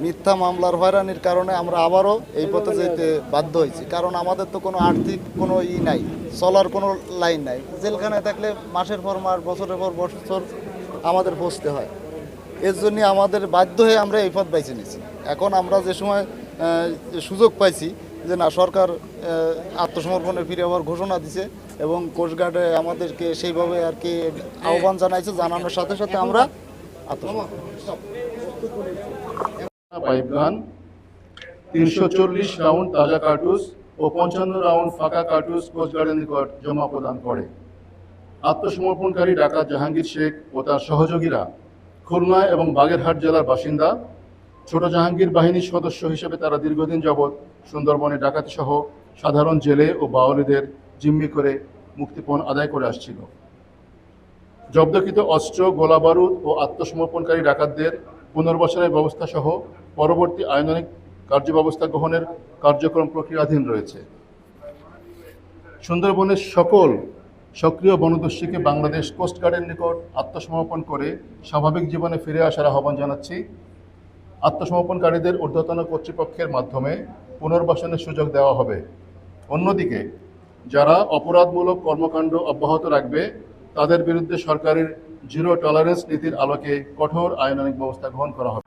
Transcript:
মিথ্যা মামলার হয়রানির কারণে আমরা আবারও এই পথে যেতে বাধ্য হয়েছি, কারণ আমাদের তো কোনো আর্থিক কোনো নাই, চলার কোনো লাইন নাই। জেলখানায় থাকলে মাসের পর মাস, বছরের পর বছর আমাদের বসতে হয়। এর জন্য আমাদের বাধ্য হয়ে আমরা এই পথ বেছে নিয়েছি। এখন আমরা যে সময় সুযোগ পাইছি যে না, সরকার আত্মসমর্পণের ফিরে আবার ঘোষণা দিছে এবং কোস্টগার্ডে আমাদেরকে সেইভাবে আর কি আহ্বান জানাইছে, জানানোর সাথে সাথে আমরা আত্মসমর্পণ। পাইপগান, 340 রাউন্ড তাজা কার্তুজ ও 55 রাউন্ড ফাঁকা কার্তুজ কোস্টগার্ডের নিকট জমা প্রদান করে। আত্মসমর্পণকারী ডাকাত জাহাঙ্গীর শেখ ও তার সহযোগীরা খুলনা এবং বাগেরহাট জেলার বাসিন্দা। ছোট জাহাঙ্গীর বাহিনীর সদস্য হিসেবে তারা দীর্ঘদিন যাবৎ সুন্দরবনে ডাকাতি সহ সাধারণ জেলে ও বাওয়ালিদের জিম্মি করে মুক্তিপণ আদায় করে আসছিল। জব্দকৃত অস্ত্র, গোলাবারুদ ও আত্মসমর্পণকারী ডাকাতদের পুনর্বাসনের ব্যবস্থা সহ পরবর্তী আইনানুগ কার্যব্যবস্থা গ্রহণের কার্যক্রম প্রক্রিয়াধীন রয়েছে। সুন্দরবনের সকল সক্রিয় বনদস্যুকে বাংলাদেশ কোস্টগার্ডের নিকট আত্মসমর্পণ করে স্বাভাবিক জীবনে ফিরে আসার আহ্বান জানাচ্ছি। আত্মসমর্পণকারীদের ঊর্ধ্বতন কর্তৃপক্ষের মাধ্যমে পুনর্বাসনের সুযোগ দেওয়া হবে। অন্যদিকে যারা অপরাধমূলক কর্মকাণ্ড অব্যাহত রাখবে তাদের বিরুদ্ধে সরকারের জিরো টলারেন্স নীতির আলোকে কঠোর আইনানুগ ব্যবস্থা গ্রহণ করা হবে।